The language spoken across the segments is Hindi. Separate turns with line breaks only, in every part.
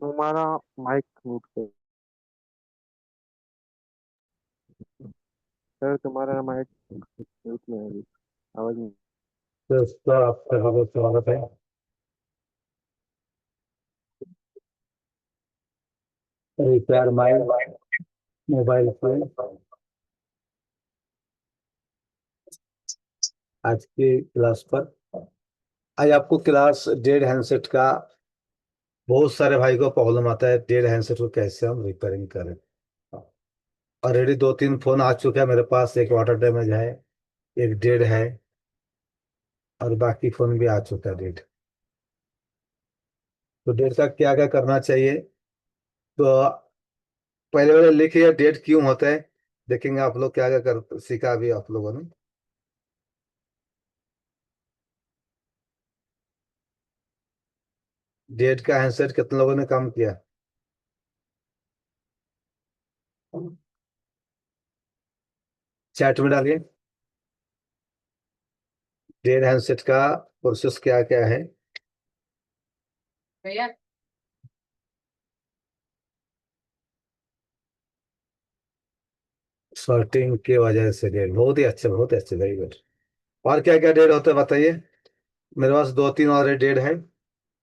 तुम्हारा माइक म्यूट कर। सर तुम्हारा माइक म्यूट में है अभी। आवाज नहीं।
दोस्तों, आपका बहुत स्वागत है रिपेयर माइंड मोबाइल फोन आज की क्लास पर। आज आपको क्लास डेड हैंडसेट का बहुत सारे भाई को प्रॉब्लम आता है। डेड हैंडसेट को कैसे हम रिपेयरिंग करें। ऑलरेडी दो तीन फोन आ चुके हैं मेरे पास। एक वाटर डैमेज है, एक डेड है, और बाकी फोन भी आ चुका है डेड। तो डेड का क्या क्या करना चाहिए, तो पहले वाले लिखिए डेड क्यों होता है। देखेंगे आप लोग क्या क्या कर सीखा अभी आप लोगों ने। डेड का हैंडसेट कितने लोगों ने काम किया। चैट में डालिए डेड हैंडसेट का प्रोसेस क्या क्या है।
भैया।
सॉर्टिंग की वजह से डेड, बहुत ही अच्छे, वेरी गुड। और क्या क्या डेड होता है बताइए। मेरे पास दो तीन और डेड है।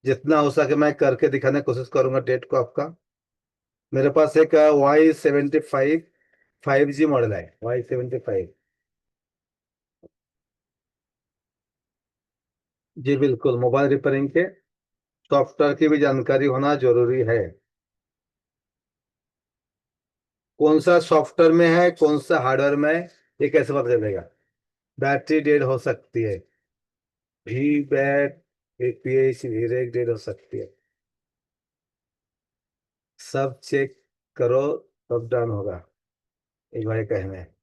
जितना हो सके मैं करके दिखाने की कोशिश करूंगा डेड को आपका। मेरे पास एक Y75 5G मॉडल है, Y75। जी बिल्कुल, मोबाइल रिपेयरिंग के सॉफ्टवेयर की भी जानकारी होना जरूरी है। कौन सा सॉफ्टवेयर में है, कौन सा हार्डवेयर में है, ये कैसे पता चलेगा। बैटरी डेड हो सकती है, भी बैट APH भी डेड हो सकती है। सब चेक करो तब डन होगा, एक भाई कहना है।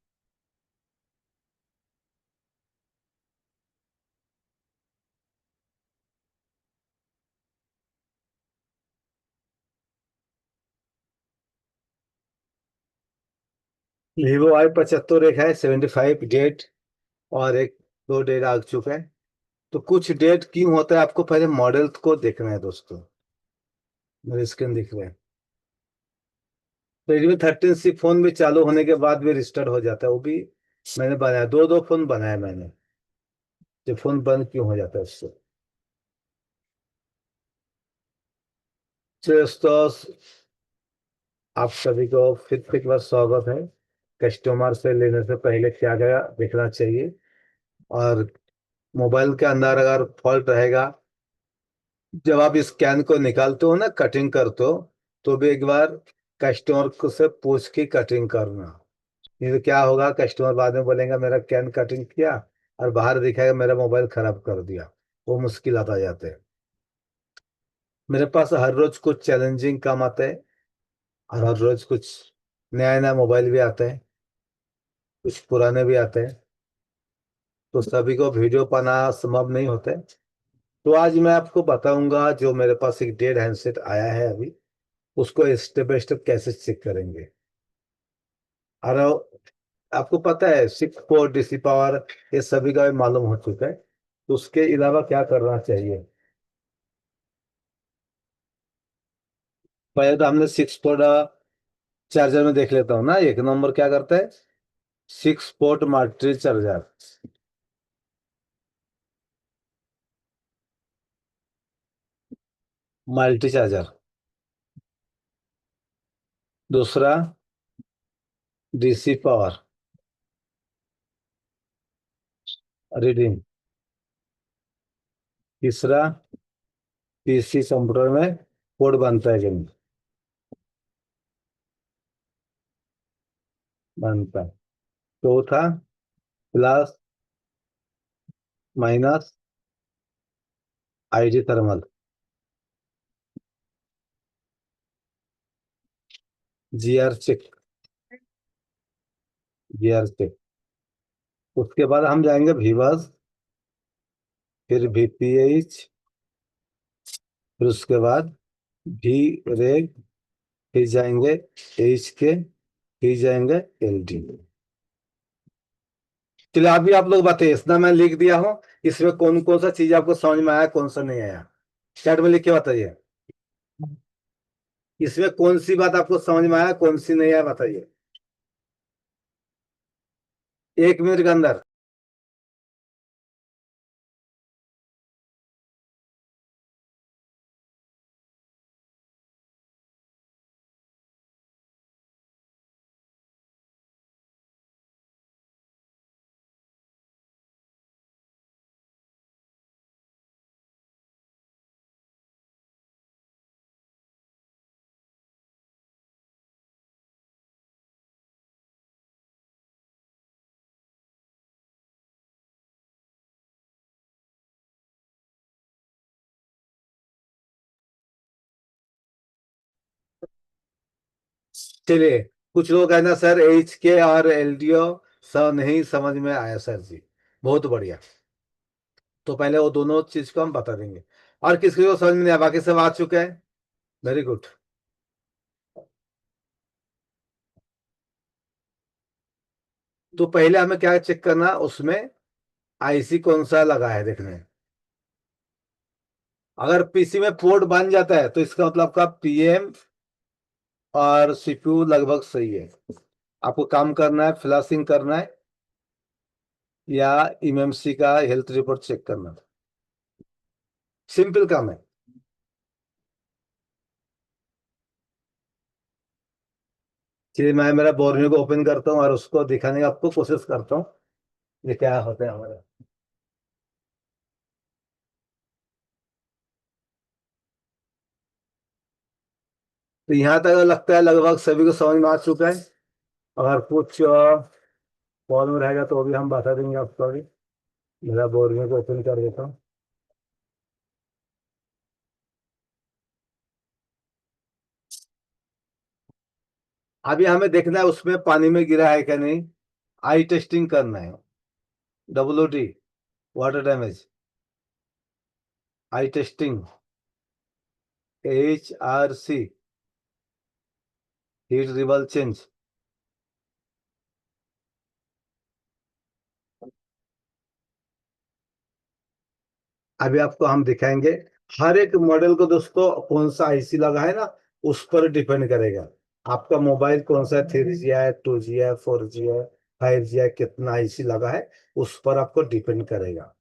Vivo Y75 एक है 75 डेट, और एक दो डेट आ चुका है। तो कुछ डेट क्यों होता है, आपको पहले मॉडल को देखना है दोस्तों। मेरे स्क्रीन दिख रहे हैं। Redmi 13C फोन भी चालू होने के बाद भी रिस्टार्ट हो जाता है, वो भी मैंने बनाया। दो दो फोन बनाया मैंने। जो फोन बंद क्यों हो जाता है उससे। तो दोस्तों, आप सभी को फिर एक बार स्वागत है। कस्टमर से लेने से पहले क्या क्या देखना चाहिए, और मोबाइल के अंदर अगर फॉल्ट रहेगा, जब आप स्कैन को निकालते हो ना, कटिंग करते हो, तो भी एक बार कस्टमर को से पूछ के कटिंग करना। नहीं तो क्या होगा, कस्टमर बाद में बोलेगा मेरा कैन कटिंग किया, और बाहर दिखाएगा मेरा मोबाइल खराब कर दिया। वो मुश्किल आता जाते हैं। मेरे पास हर रोज कुछ चैलेंजिंग काम आते हैं, और हर रोज कुछ नया नया मोबाइल भी आता है, कुछ पुराने भी आते हैं। तो सभी को वीडियो पाना संभव नहीं होता है। तो आज मैं आपको बताऊंगा, जो मेरे पास एक डेड हैंडसेट आया है अभी, उसको स्टेप बाय स्टेप कैसे चेक करेंगे। और आपको पता है 64 DC पावर, ये सभी का भी मालूम हो चुका है। तो उसके अलावा क्या करना चाहिए। पहले तो हमने 6 पोर्ट चार्जर में देख लेता हूँ ना। एक नंबर क्या करता है, 6 port multi charger, multi charger. दूसरा DC पावर रीडिंग। तीसरा PC कंप्यूटर में पोर्ट बनता है कि नहीं, बनता है। चौथा plus minus ID thermal, GR check, GR check. उसके बाद हम जाएंगे VBUS, फिर VPH, फिर उसके बाद VREG, फिर जाएंगे HK, फिर जाएंगे LD। चलिए अभी आप लोग बताइए, इतना मैं लिख दिया हूँ, इसमें कौन कौन सा चीज आपको समझ में आया, कौन सा नहीं आया। चैट में लिख के बताइए। इसमें कौन सी बात आपको समझ में आया, कौन सी नहीं आया, बताइए। 1 मिनट के अंदर। चलिए, कुछ लोग है ना सर, HK और LDO सर नहीं समझ में आया सर जी। बहुत बढ़िया। तो पहले वो दोनों चीज को हम बता देंगे। और किसी को समझ में नहीं आया, बाकी सब आ चुके हैं। Very good. तो पहले हमें क्या चेक करना, उसमें IC कौन सा लगा है देखने। अगर PC में पोर्ट बन जाता है तो इसका मतलब आपका PM और CPU लगभग सही है। आपको काम करना है, फ्लैशिंग करना है, या MMC का हेल्थ रिपोर्ट चेक करना है। सिंपल काम है। चलिए, मैं मेरा बोर्नियो को ओपन करता हूँ और उसको दिखाने की आपको कोशिश करता हूँ ये क्या होता है हमारा। तो यहाँ तक लगता है लगभग सभी को समझ में आ चुका है। अगर कुछ प्रॉब्लम रहेगा तो अभी हम बता देंगे आपको अभी। मेरा बोर्नियो को ओपन कर देता हूँ। अभी हमें देखना है उसमें पानी में गिरा है क्या नहीं। आई टेस्टिंग करना है। WD, वाटर डैमेज, आई टेस्टिंग, HRC, हीट रिबल चेंज। अभी आपको हम दिखाएंगे। हर एक मॉडल को दोस्तों कौन सा IC लगा है ना, उस पर डिपेंड करेगा। आपका मोबाइल कौन सा 3G है, 2G है, 4G है, 5G है, कितना IC लगा है, उस पर आपको डिपेंड करेगा।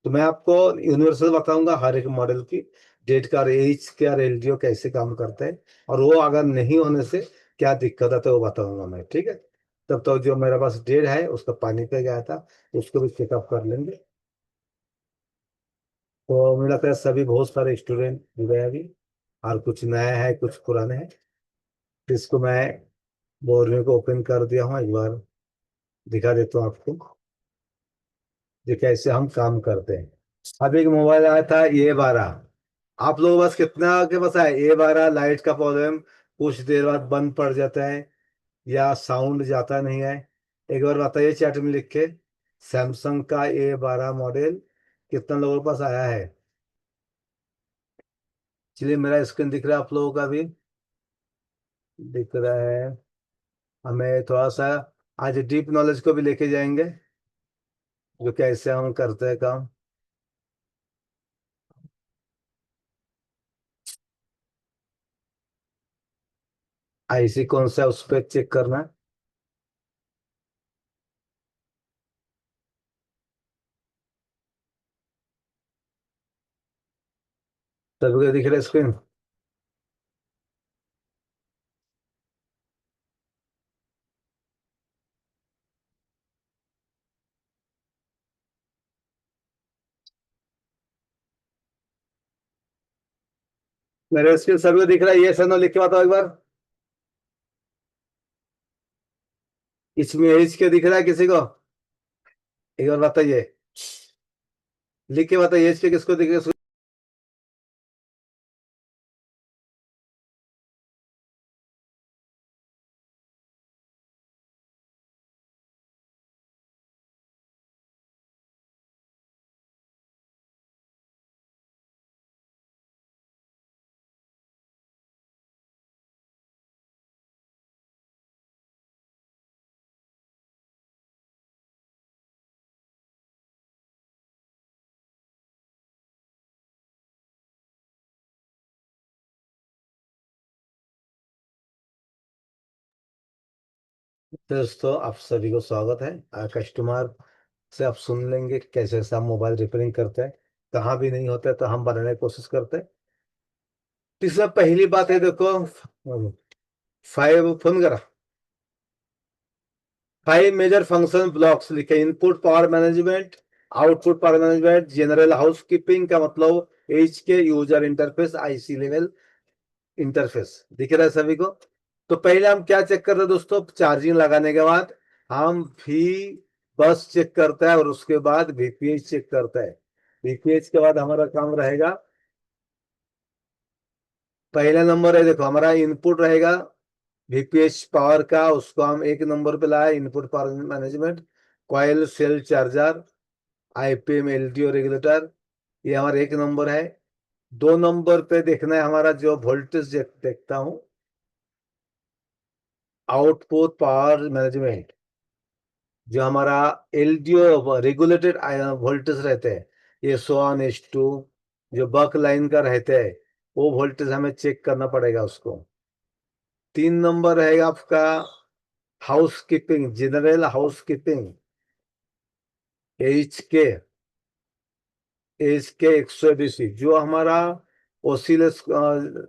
तो मैं आपको यूनिवर्सल बताऊंगा हर एक मॉडल की डेट का, एज के और LDO कैसे काम करते हैं, और वो अगर नहीं होने से क्या दिक्कत आता है वो बताऊंगा मैं, ठीक है। तब तो जो मेरे पास डेट है उसका पानी पे गया था, उसको भी चेकअप कर लेंगे। तो मुझे लगता है सभी बहुत सारे स्टूडेंट जुड़े हैं अभी, और कुछ नया है कुछ पुराने हैं। तो इसको मैं बोर्ड को ओपन कर दिया हूँ, एक बार दिखा देता हूँ आपको जो कैसे हम काम करते हैं। अब एक मोबाइल आया था A12। आप लोगों के पास कितना के पास है A12? लाइट का प्रॉब्लम, कुछ देर बाद बंद पड़ जाता है, या साउंड जाता नहीं है। एक बार बताइए चैट में लिख के, सैमसंग का A12 मॉडल कितना लोगों के पास आया है। चलिए, मेरा स्क्रीन दिख रहा है आप लोगों का भी दिख रहा है। हमें थोड़ा सा आज डीप नॉलेज को भी लेके जाएंगे, जो कैसे हम करते हैं काम। IC कौन सा है उस पर चेक करना है। सभी को दिख रहा है स्क्रीन। मेरे स्क्रीन सभी को दिख रहा है, ये सर नो लिख के बताओ एक बार। इसमें एज के दिख रहा है किसी को? एक बार बताइए, लिख के बताइए एज के किसको दिख रहा है। दोस्तों आप सभी को स्वागत है। कस्टमर से आप सुन लेंगे कैसे कैसे हम मोबाइल रिपेयरिंग करते हैं। कहाँ भी नहीं होता है तो हम बनाने की कोशिश करते हैं। तो इसमें पहली बात है, देखो, फाइव फोन करा, 5 मेजर फंक्शन ब्लॉक्स लिखे। Input power management, output power management, general house keeping का मतलब एच के, user interface, IC level interface दिख रहा है सभी को। तो पहले हम क्या चेक करते हैं दोस्तों, चार्जिंग लगाने के बाद हम भी बस चेक करता है और उसके बाद वीपीएच चेक करता है। वीपीएच के बाद हमारा काम रहेगा, पहला नंबर है, देखो हमारा इनपुट रहेगा वीपीएच पावर का, उसको हम 1 नंबर पे लाए, input power management. Coil cell charger, IPM LDO regulator, ये हमारा 1 नंबर है। 2 नंबर पे देखना है हमारा जो वोल्टेज देखता हूँ, आउटपुट पावर मैनेजमेंट, जो हमारा एलडीओ रेगुलेटेड वोल्टेज रहते हैं, ये S1 S2 जो बक लाइन का रहते हैं, वो वोल्टेज हमें चेक करना पड़ेगा उसको। 3 नंबर रहेगा आपका house keeping, general house keeping, H के 180 जो हमारा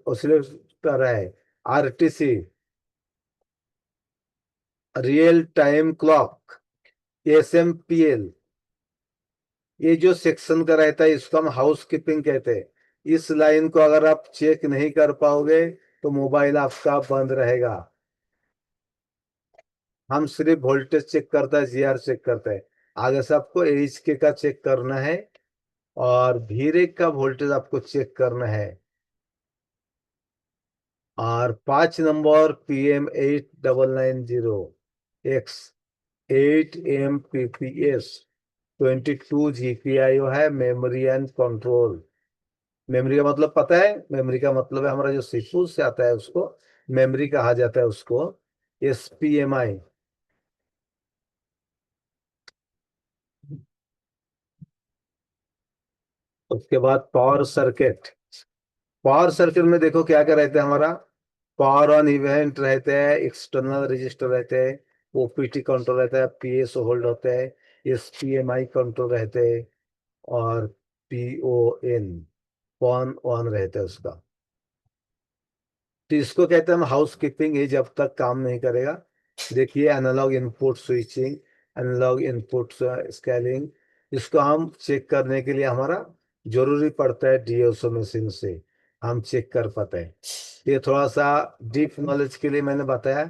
ओसिलेटर है, आरटीसी, रियल टाइम क्लॉक, एसएमपीएल, ये जो सेक्शन का रहता है इसको हम हाउस कीपिंग कहते हैं। इस लाइन को अगर आप चेक नहीं कर पाओगे तो मोबाइल आपका बंद रहेगा। हम सिर्फ वोल्टेज चेक करता है, जीआर चेक करता है। आगे से आपको एच के का चेक करना है और भीरेक का वोल्टेज आपको चेक करना है। और 5 number PM8990 X 8 MPPS 22 GPIO है, मेमोरी एंड कंट्रोल। मेमोरी का मतलब पता है, मेमोरी का मतलब है हमारा जो सीपीयू से आता है उसको मेमोरी कहा जाता है उसको, SPMI। उसके बाद पावर सर्किट। पावर सर्किट में देखो क्या क्या रहता है हमारा, पावर ऑन इवेंट रहते हैं, एक्सटर्नल रजिस्टर रहते हैं, ओपीटी कंट्रोल रहता है, पीएस होल्ड होते हैं, SPMI कंट्रोल रहते हैं, और PON पॉन ऑन रहता है उसका। तो इसको कहते हैं हम हाउस कीपिंग, ये जब तक काम नहीं करेगा। देखिए analogue input switching, analogue input scaling, इसको हम चेक करने के लिए हमारा जरूरी पड़ता है डीएसओ मशीन से हम चेक कर पाते हैं। ये थोड़ा सा डीप नॉलेज के लिए मैंने बताया,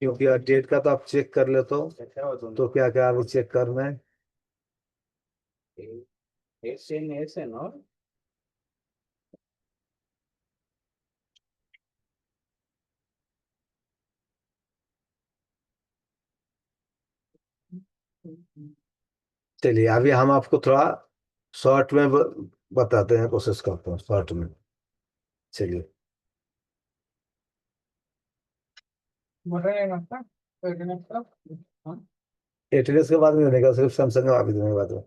क्योंकि डेट का तो आप चेक कर ले तो क्या क्या अभी चेक करना है। चलिए अभी हम आपको थोड़ा शॉर्ट में बताते हैं, कोशिश करते हैं शॉर्ट में। चलिए, एटीएस के बाद में होने का, सिर्फ सैमसंग का अभी देने के बाद में।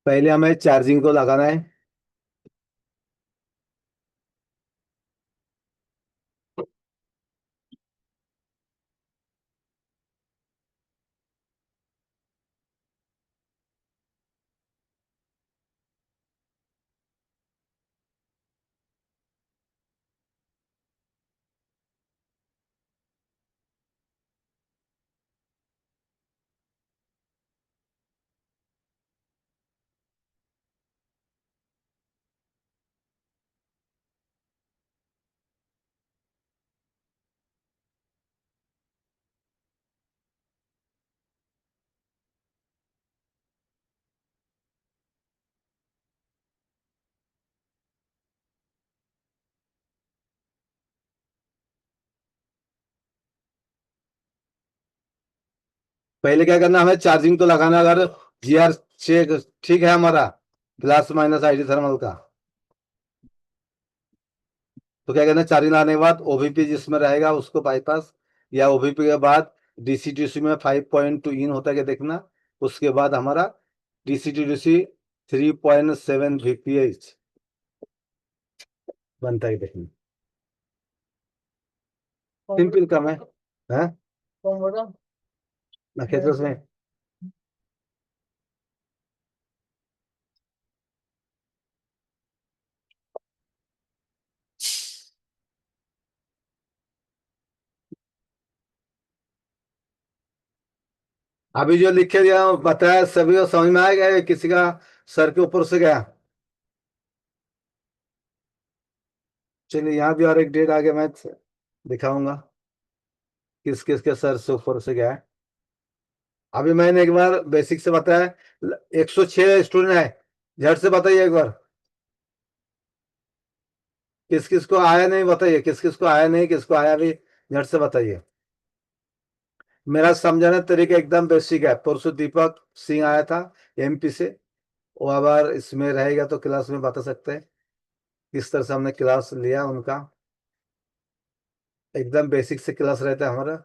पहले हमें चार्जिंग को लगाना है। पहले क्या करना, हमें चार्जिंग तो लगाना। अगर जीआर चेक ठीक है हमारा, प्लस माइनस आईडी थर्मल का, तो क्या करना, चार्जिंग लगाने के बाद ओबीपी जिसमें रहेगा उसको बाईपास, या ओबीपी के बाद डीसी डीसी में 5.2 इन होता है क्या देखना। उसके बाद हमारा डीसी टू डीसी 3.7 VPH बनता है देखना। सिंपल काम है। हाँ, नखेत्र में। अभी जो लिखे दिया बताया सभी को समझ में आ गया, या किसी का सर के ऊपर से गया? चलिए यहाँ भी और एक डेट आगे मैं दिखाऊंगा किस किस के सर से ऊपर से गया है। अभी मैंने एक बार बेसिक से बताया, 106 स्टूडेंट है। झट से बताइए एक बार, किस किस को आया नहीं बताइए, किस किस को आया नहीं, किसको आया भी, झट से बताइए। मेरा समझाने तरीका एकदम बेसिक है। परसों दीपक सिंह आया था एमपी से, वो अगर इसमें रहेगा तो क्लास में बता सकते हैं किस तरह से हमने क्लास लिया उनका। एकदम बेसिक से क्लास रहता है हमारा।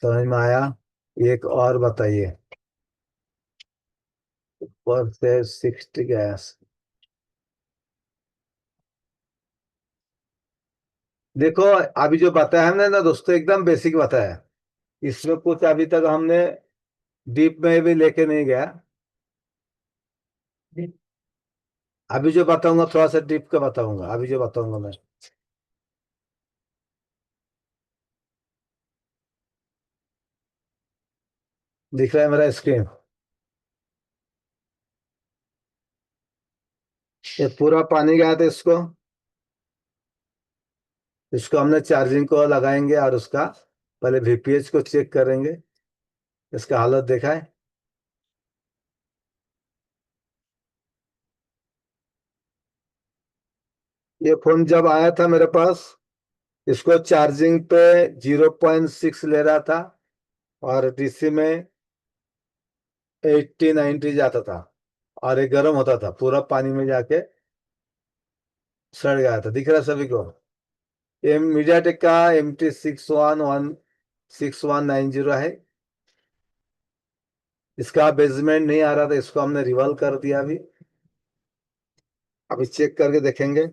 समझ में आया? एक और बताइए, ऊपर से 60 गैस। देखो, अभी जो बताया हमने ना दोस्तों, एकदम बेसिक बताया। इसमें कुछ अभी तक हमने डीप में भी लेके नहीं गया। अभी जो बताऊंगा थोड़ा सा डीप का बताऊंगा, अभी जो बताऊंगा मैं। दिख रहा है मेरा स्क्रीन? ये पूरा पानी गया था इसको। इसको हमने चार्जिंग को लगाएंगे और उसका पहले VPH को चेक करेंगे। इसका हालत देखा है? ये फोन जब आया था मेरे पास, इसको चार्जिंग पे 0.6 ले रहा था, और डीसी में 80-90 जाता था, और ये गर्म होता था, पूरा पानी में जाके सड़ गया था। दिख रहा है सभी को? ये मीडियाटेक का MT6116 190 है। इसका बेसमेंट नहीं आ रहा था, इसको हमने रिवॉल्व कर दिया अभी। अभी चेक करके देखेंगे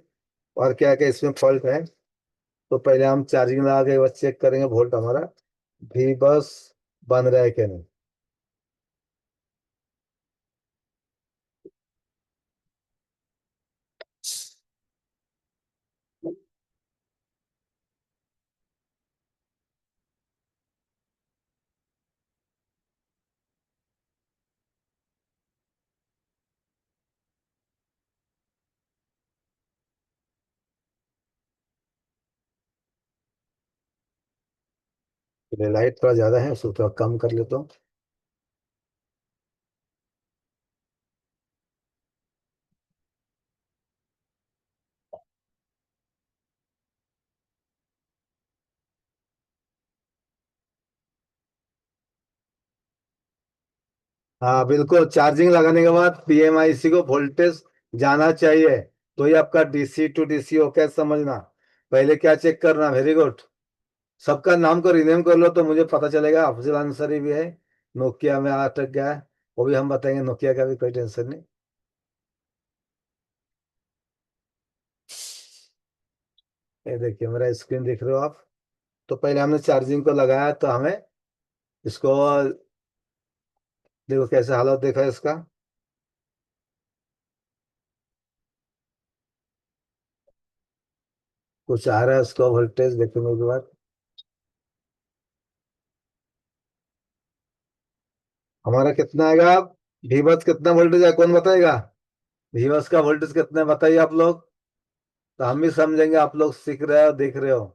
और क्या क्या इसमें फॉल्ट है। तो पहले हम चार्जिंग लगा के बस चेक करेंगे वोल्ट हमारा भी बस बन रहा है कि नहीं। लाइट थोड़ा ज्यादा है, उसको थोड़ा कम कर लेता हूँ। हाँ बिल्कुल, चार्जिंग लगाने के बाद PMIC को वोल्टेज जाना चाहिए, तो ये आपका DC टू DC हो क्या समझना। पहले क्या चेक करना, वेरी गुड। सबका नाम को रिनेम कर लो तो मुझे पता चलेगा। अफजल अंसारी भी है, नोकिया में अटक गया है, वो भी हम बताएंगे, नोकिया का भी कोई टेंशन नहीं। ये देखिए मेरा स्क्रीन देख रहे हो आप? तो पहले हमने चार्जिंग को लगाया तो हमें इसको, देखो कैसे हालत देखा है इसका। कुछ आ रहा है उसका वोल्टेज देखने के बाद। हमारा कितना आएगा? भीवस कितना वोल्टेज है कौन बताएगा? भीवस का वोल्टेज कितना है बताइए आप लोग, तो हम भी समझेंगे। आप लोग सीख रहे हो, देख रहे हो।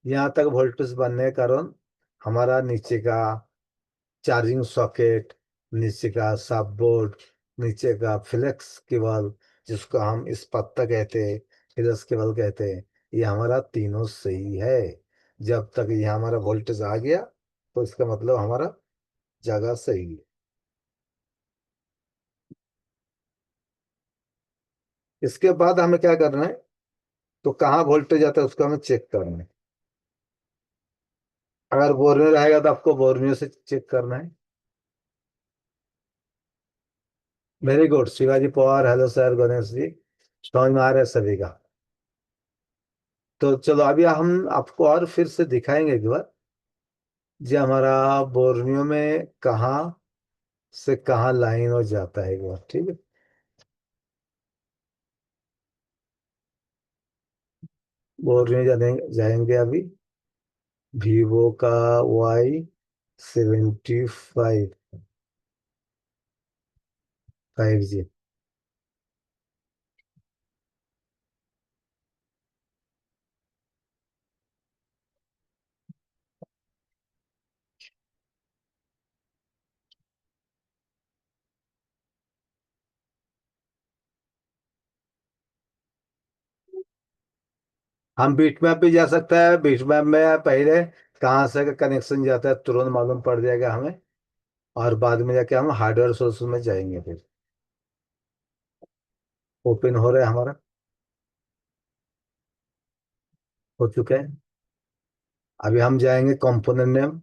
यहाँ तक वोल्टेज बनने के कारण हमारा नीचे का चार्जिंग सॉकेट, नीचे का सब बोर्ड, नीचे का फ्लेक्स केबल, जिसको हम इस पत्ता कहते हैं, फ्लेक्स केबल कहते हैं, ये हमारा तीनों सही है। जब तक ये हमारा वोल्टेज आ गया तो इसका मतलब हमारा जगह सही है। इसके बाद हमें क्या करना है, तो कहाँ वोल्टेज आता है उसको हमें चेक करना है। अगर बोर में रहेगा तो आपको बोर्नियो से चेक करना है। Very good Shivaji Pawar, hello sir Ganesh ji, समझ में आ रहा है सभी का। तो चलो अभी हम आपको और फिर से दिखाएंगे एक बार, जो हमारा बोर्नियो में कहाँ से कहाँ लाइन हो जाता है एक बार, ठीक है। बोर्नियो जाएंगे अभी, वीवो का Y75 5G। हम बीट मैप भी जा सकता है, बीट मैप में पहले कहाँ से कनेक्शन जाता है तुरंत मालूम पड़ जाएगा हमें, और बाद में जाके हम हार्डवेयर सोर्स में जाएंगे फिर। ओपन हो रहा है हमारा, हो चुका है। अभी हम जाएंगे कंपोनेंट नेम,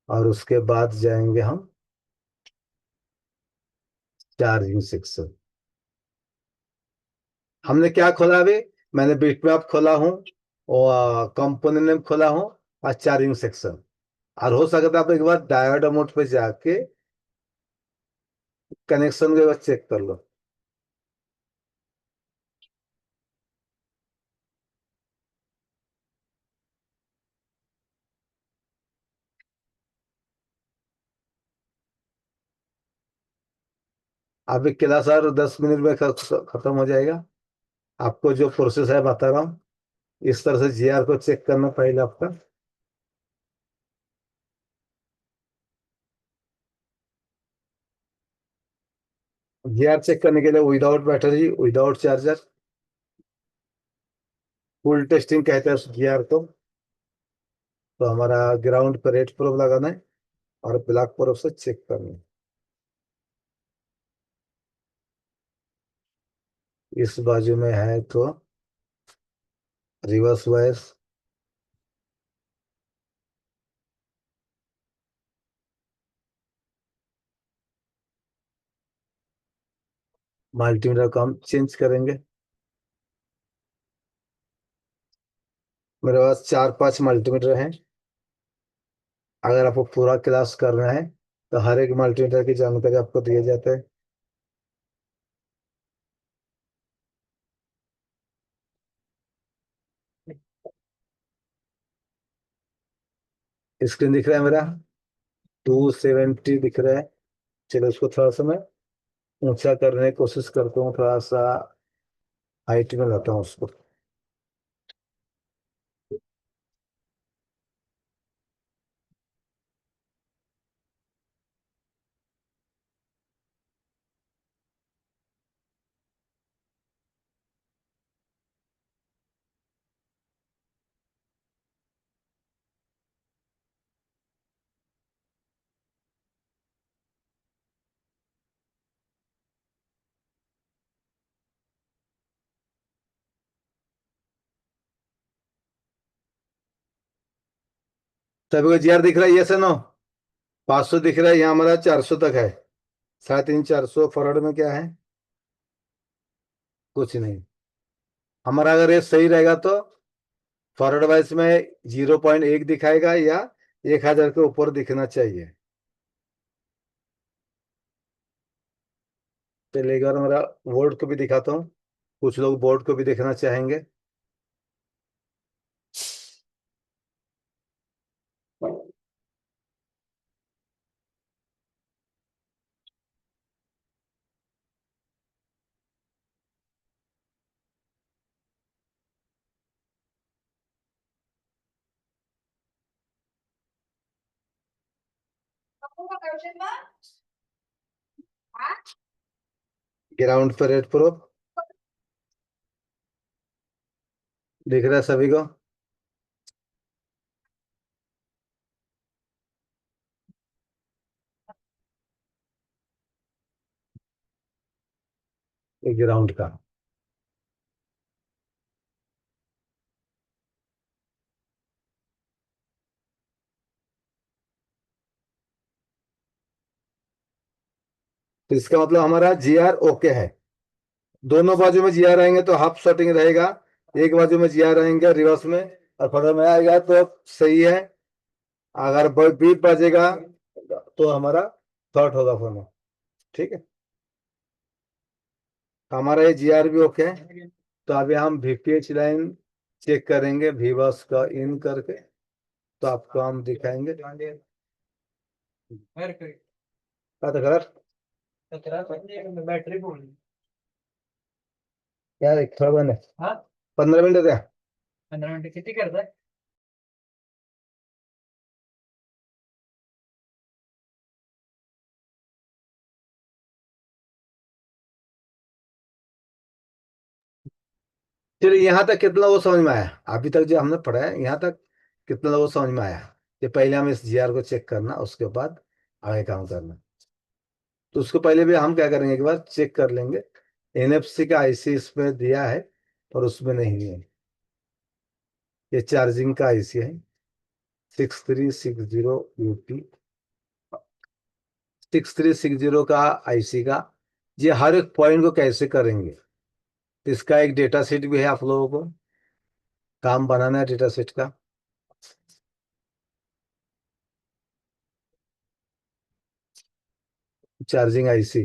और उसके बाद जाएंगे हम चार्जिंग सेक्शन। हमने क्या खोला अभी, मैंने बीट मैप खोला हूँ, और कंपोनेंट नेम खोला हूँ, और चार्जिंग सेक्शन। और हो सकता है आप एक बार डायोड मोड पे जाके कनेक्शन के बाद चेक कर लो। अभी क्लास और 10 मिनट में खत्म हो जाएगा। आपको जो प्रोसेस है बता रहा हूँ, इस तरह से जीआर को चेक करना पहले आपका। जीआर चेक करने के लिए without battery, without charger, full testing कहते हैं उस जीआर को। तो हमारा ग्राउंड पर रेड प्रोब लगाना है, और ब्लैक प्रोब से चेक करना है। इस बाजू में है तो रिवर्स वायर्स, मल्टीमीटर को हम चेंज करेंगे। मेरे पास 4-5 मल्टीमीटर हैं। अगर आपको पूरा क्लास करना है तो हर एक मल्टीमीटर की जानकारी आपको दिए जाते हैं। स्क्रीन दिख रहा है मेरा, 270 दिख रहा है। चलो उसको थोड़ा सा मैं ऊंचा करने की कोशिश करता हूँ, थोड़ा सा हाइट में लाता हूँ उसको। सभी को जीआर दिख रहा है, ये से नो 500 दिख रहा है, यहाँ हमारा 400 तक है। 350-400 फॉरवर्ड में क्या है, कुछ नहीं। हमारा अगर ये सही रहेगा तो फॉरवर्ड वाइज में 0.1 दिखाएगा, या 1000 के ऊपर दिखना चाहिए। चलिए एक बार हमारा बोर्ड को भी दिखाता हूँ, कुछ लोग बोर्ड को भी देखना चाहेंगे। ग्राउंड पे रेड प्रूफ दिख रहा है सभी को? ये ग्राउंड का। तो इसका मतलब हमारा जीआर ओके है। दोनों बाजू में जीआर आएंगे तो हाफ शॉटिंग रहेगा, एक बाजू में जीआर आएंगे रिवर्स में और फॉरवर्ड में आएगा तो सही है। अगर बीप बजेगा तो हमारा शॉर्ट होगा फोन। ठीक है, हमारा ये जीआर भी ओके है। तो अभी हम वीपीएच लाइन चेक करेंगे वीवर्स का इन करके, तो आपको हम दिखाएंगे। क्या था खराब? यार एक थोड़ा बने 15 मिनट है। चलिए, यहाँ तक कितना वो समझ में आया? अभी तक जो हमने पढ़ा है यहाँ तक कितना वो समझ में आया? ये पहले हम इस जीआर को चेक करना, उसके बाद आगे काम करना। तो उसको पहले भी हम क्या करेंगे, एक बार चेक कर लेंगे। एनएफसी का आईसी इसमें दिया है और उसमें नहीं है। ये चार्जिंग का आईसी है 6360 6360 का आईसी का। ये हर एक पॉइंट को कैसे करेंगे, इसका एक डेटा सेट भी है आप लोगों को, काम बनाना है डेटा सेट का। चार्जिंग आईसी,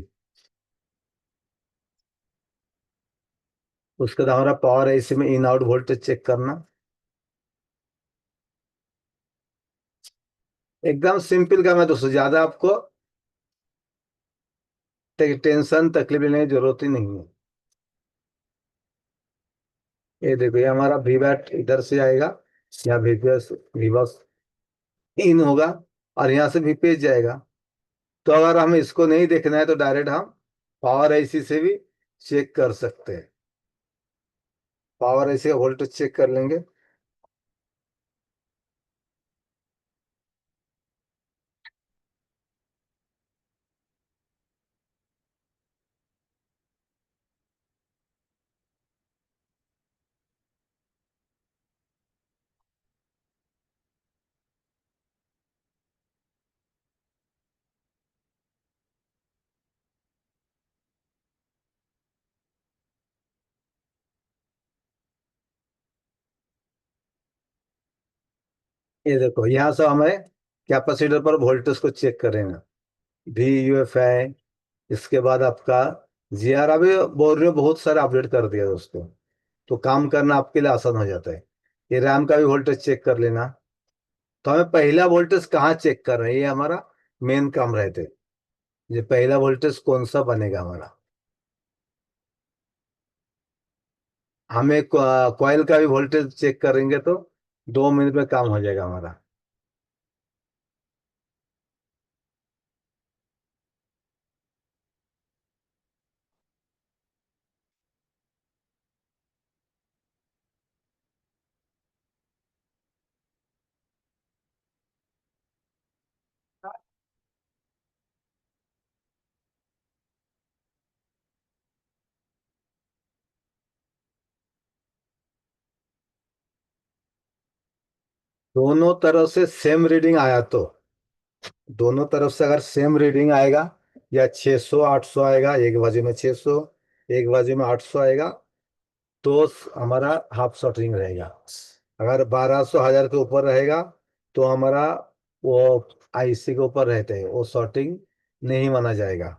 उसके बाद हमारा पावर आईसी में इन आउट वोल्टेज चेक करना। एकदम सिंपल काम है दोस्तों, ज्यादा आपको टेंशन तकलीफ लेने की जरूरत ही नहीं है। ये देखो, ये हमारा वीवैट इधर से आएगा, यहाँ वीपीएस वीवस इन होगा और यहाँ से वीपीएस जाएगा। तो अगर हमें इसको नहीं देखना है तो डायरेक्ट हम पावर आईसी से भी चेक कर सकते हैं। पावर आईसी का वोल्टेज चेक कर लेंगे। ये देखो, यहाँ से हमें कैपेसिटर पर वोल्टेज को चेक करेंगे। वी यू एफ है, इसके बाद आपका जीआर। अभी बोल रहे हो बहुत सारे अपडेट कर दिया दोस्तों, तो काम करना आपके लिए आसान हो जाता है। ये रैम का भी वोल्टेज चेक कर लेना। तो हमें पहला वोल्टेज कहाँ चेक कर रहे हैं, ये हमारा मेन काम रहते। ये पहला वोल्टेज कौन सा बनेगा हमारा, हमें कॉइल का भी वोल्टेज चेक करेंगे तो 2 मिनट में काम हो जाएगा हमारा। दोनों तरफ से सेम रीडिंग आया तो, दोनों तरफ से अगर सेम रीडिंग आएगा, या 600 800 आएगा, एक बाजू में 600 एक बाजू में 800 आएगा, तो हमारा हाफ शॉर्टिंग रहेगा। अगर 1200 1000 के ऊपर रहेगा तो हमारा वो आईसी के ऊपर रहते हैं, वो शॉर्टिंग नहीं माना जाएगा।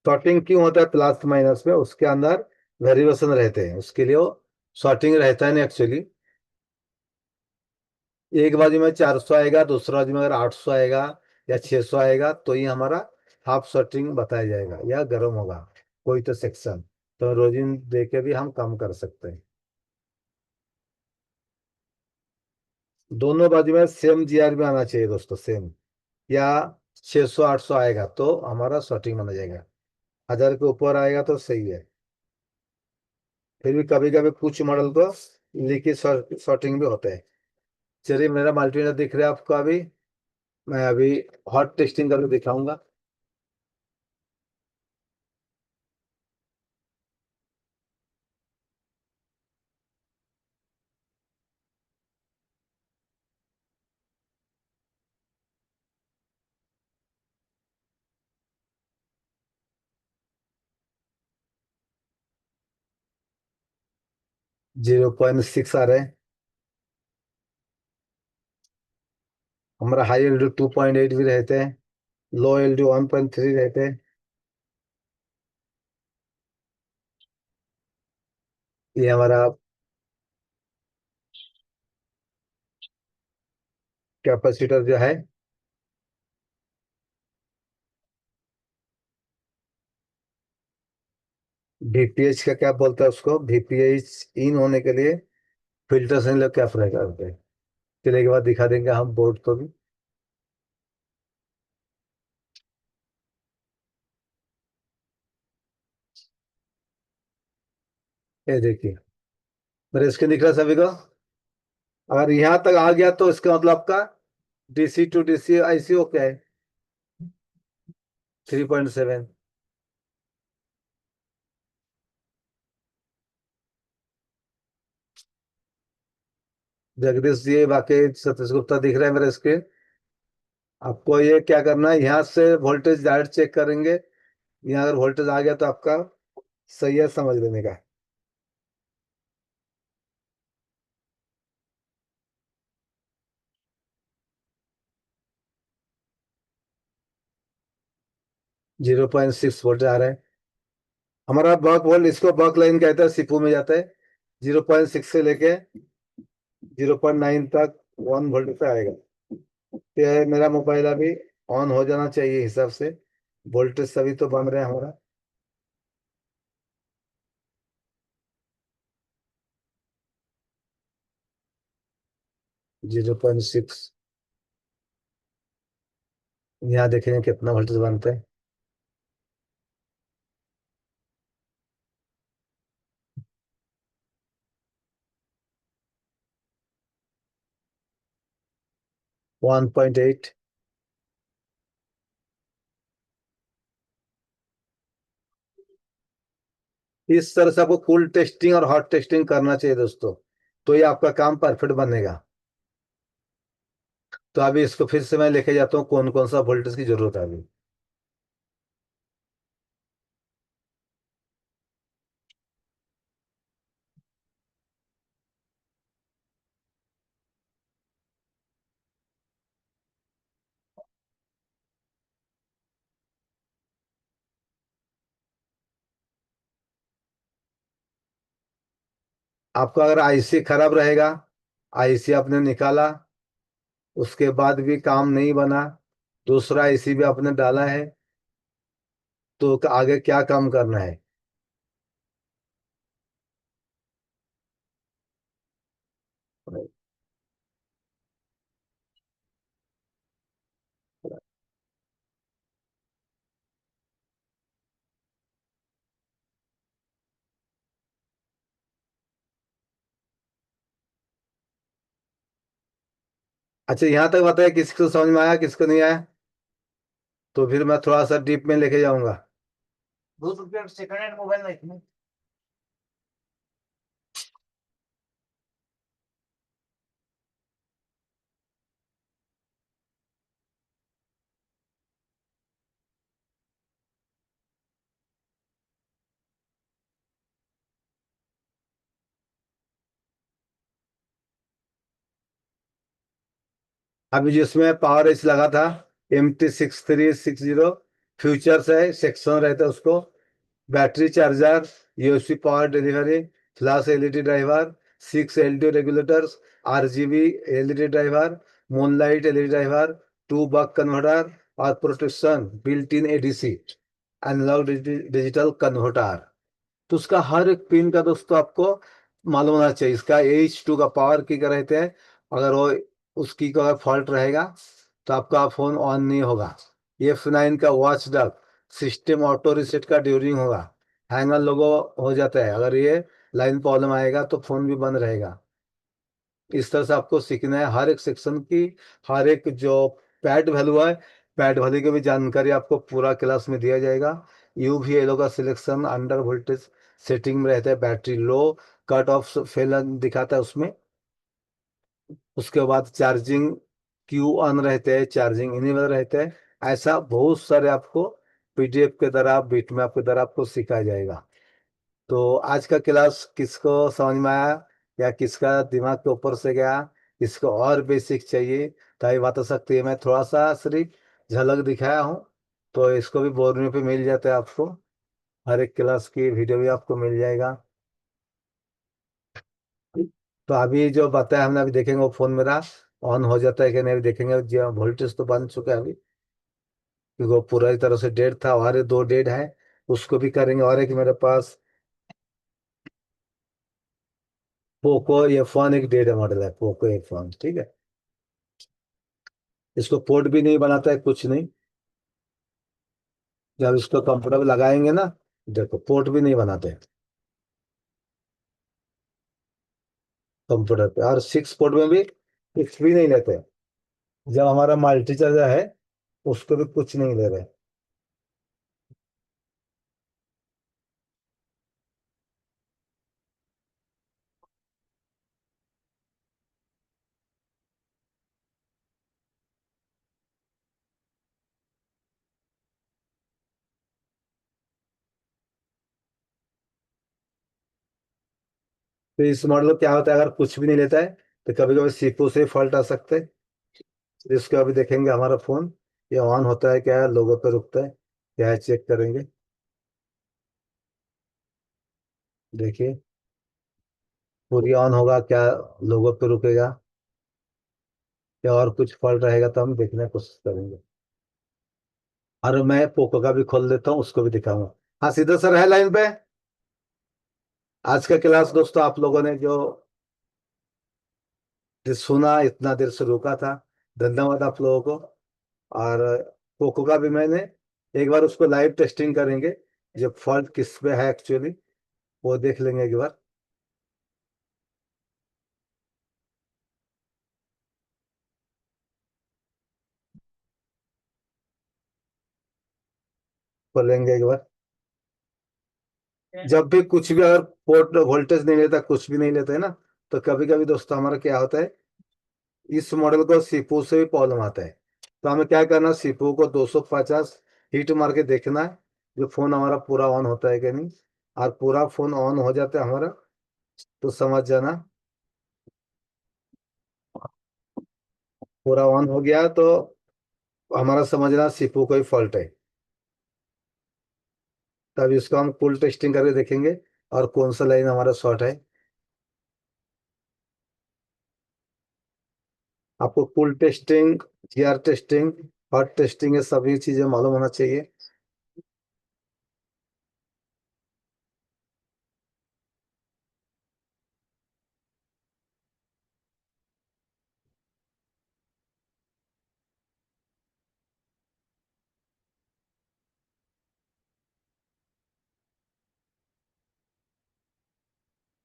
शॉर्टिंग क्यों होता है प्लस माइनस में, उसके अंदर वेरिएशन रहते हैं, उसके लिए वो शॉर्टिंग रहता है नहीं एक्चुअली। एक बाजू में 400 आएगा, दूसरा बाजू में अगर 800 आएगा या 600 आएगा तो ये हमारा हाफ शॉर्टिंग बताया जाएगा या गर्म होगा कोई तो सेक्शन। तो रोजिन दे के भी हम कम कर सकते हैं। दोनों बाजू में सेम जीआर में आना चाहिए दोस्तों, सेम। या 600 800 आएगा तो हमारा शॉर्टिंग माना जाएगा। 1000 के ऊपर आएगा तो सही है। फिर भी कभी कभी कुछ मॉडल को लीकेज शॉर्टिंग भी होता है। चलिए, मेरा मल्टीमीटर दिख रहा है आपको अभी। मैं अभी हॉट टेस्टिंग करके दिखाऊंगा। 0.6 आ रहे हैं। हमारा हाई एलडी 2.8 भी रहते हैं। लो एलडी 1.3 रहते हैं। ये हमारा कैपेसिटर जो है, वीपीएच का क्या बोलते हैं उसको, वीपीएच इन होने के लिए फिल्टर से लोग क्या फ्राई करते हैं। चलिए के बाद दिखा देंगे हम बोर्ड को भी। ये देखिए, मेरे स्क्रीन दिख रहा है सभी को। अगर यहाँ तक आ गया तो इसका मतलब आपका DC to DC IC okay है। 3.7। जगदीश जी, बाकी सतीश गुप्ता दिख रहा है मेरा स्क्रीन। आपको ये क्या करना है, यहाँ से वोल्टेज डायरेक्ट चेक करेंगे। यहाँ अगर वोल्टेज आ गया तो आपका सही है, समझ लेने का। 0.6 वोल्ट आ रहा है। हमारा बक वोल्ट, इसको बक लाइन कहते हैं, सीपू में जाता है। 0.6 से लेके 0.9 तक 1 वोल्ट पे आएगा। तो ये मेरा मोबाइल अभी ऑन हो जाना चाहिए हिसाब से। वोल्टेज सभी तो बन रहे हैं हमारा। 0.6। यहाँ देखेंगे कितना वोल्टेज बनता है। 1.8। इस तरह से आपको कूल टेस्टिंग और हॉट टेस्टिंग करना चाहिए दोस्तों। तो ये आपका काम परफेक्ट बनेगा। तो अभी इसको फिर से मैं लेके जाता हूँ कौन कौन सा वोल्टेज की जरूरत है अभी। आपका अगर आईसी खराब रहेगा, आईसी आपने निकाला, उसके बाद भी काम नहीं बना, दूसरा आईसी भी आपने डाला है, तो आगे क्या काम करना है। अच्छा, यहाँ तक बताया, किसको समझ में आया किसको नहीं आया? तो फिर मैं थोड़ा सा डीप में लेके जाऊंगा। 2 रुपये सेकंड हैंड मोबाइल नहीं। अभी जिसमें पावर एज लगा था, MT6360, फ्यूचर्स है, सेक्शन रहता है उसको, battery charger, USB power delivery, flash LED driver, 6 LDO regulators, RGB LED driver, moonlight LED driver, 2 buck converter, और protection built in ADC, analog digital converter. तो उसका हर एक पिन का दोस्तों आपको मालूम होना चाहिए। इसका H2 का पावर की क्या रहते हैं। अगर वो उसकी का अगर फॉल्ट रहेगा तो आपका फोन ऑन नहीं होगा। F9 का watch dog system auto reset का ड्यूरिंग होगा। हैंगर लोगो हो जाता है, अगर ये लाइन प्रॉब्लम आएगा तो फोन भी बंद रहेगा। इस तरह से आपको सीखना है हर एक सेक्शन की, हर एक जो पैड वैल्यू है, पैड वैल्यू की भी जानकारी आपको पूरा क्लास में दिया जाएगा। यूवी एलो का सिलेक्शन अंडर वोल्टेज सेटिंग में रहता है, battery low cut off fail दिखाता है उसमें। उसके बाद चार्जिंग क्यू ऑन रहते हैं, चार्जिंग इनेबल रहते हैं। ऐसा बहुत सारे आपको पीडीएफ के द्वारा बीट मैप के द्वारा आपको सिखाया जाएगा। तो आज का क्लास किसको समझ में आया, या किसका दिमाग के ऊपर से गया, किसको और बेसिक चाहिए, तो ये बता सकते हैं। मैं थोड़ा सा सिर्फ झलक दिखाया हूँ, तो इसको भी बोर्ड पे मिल जाता है आपको। हर एक क्लास की वीडियो भी आपको मिल जाएगा। तो अभी जो बताया हमने, अभी देखेंगे वो फोन मेरा ऑन हो जाता है कि नहीं, अभी देखेंगे। जो वोल्टेज तो बन चुका है अभी, क्योंकि वो पूरा ही तरह से डेड था, और ये दो डेड है, उसको भी करेंगे। और एक मेरे पास पोको F1 एक डेड मॉडल है, पोको F1, ठीक है। इसको पोर्ट भी नहीं बनाता है, कुछ नहीं। जब इसको कंप्यूटर पे लगाएंगे ना, देखो पोर्ट भी नहीं बनाते हैं कंप्यूटर पे, और 6 पोर्ट में भी कुछ भी नहीं लेते हैं। जब हमारा मल्टी चार्जर है, उसको भी कुछ नहीं ले रहे। तो इस मॉडल में क्या होता है, अगर कुछ भी नहीं लेता है तो कभी कभी सीपीयू से फॉल्ट आ सकते हैं। इसको अभी देखेंगे हमारा फोन ये ऑन होता है क्या, लोगो पे रुकता है क्या है, चेक करेंगे। देखिए पूरी ऑन होगा क्या, लोगो पे रुकेगा, या और कुछ फॉल्ट रहेगा तो हम देखने की कोशिश करेंगे। और मैं पोको का भी खोल देता हूँ, उसको भी दिखाऊंगा। हाँ सीधा सर है लाइन पे। आज का क्लास दोस्तों आप लोगों ने जो सुना, इतना देर से रुका था, धन्यवाद आप लोगों को। और पोको का भी मैंने एक बार उसको लाइव टेस्टिंग करेंगे, जो फॉल्ट किस पे है एक्चुअली, वो देख लेंगे एक बार। खोलेंगे एक बार। जब भी कुछ भी अगर पोर्ट वोल्टेज नहीं लेता, कुछ भी नहीं लेता है ना, तो कभी कभी दोस्तों हमारा क्या होता है, इस मॉडल को सीपीयू से भी प्रॉब्लम आता है। तो हमें क्या करना, सीपीयू को 250 हीट मार के देखना है, जो फोन हमारा पूरा ऑन होता है कि नहीं। और पूरा फोन ऑन हो जाता है हमारा, तो समझ जाना पूरा ऑन हो गया, तो हमारा समझना सीपीयू का ही फॉल्ट है। तब इसको हम फुल टेस्टिंग करके देखेंगे, और कौन सा लाइन हमारा शॉर्ट है। आपको full testing, GR testing, hot testing, ये सभी चीजें मालूम होना चाहिए।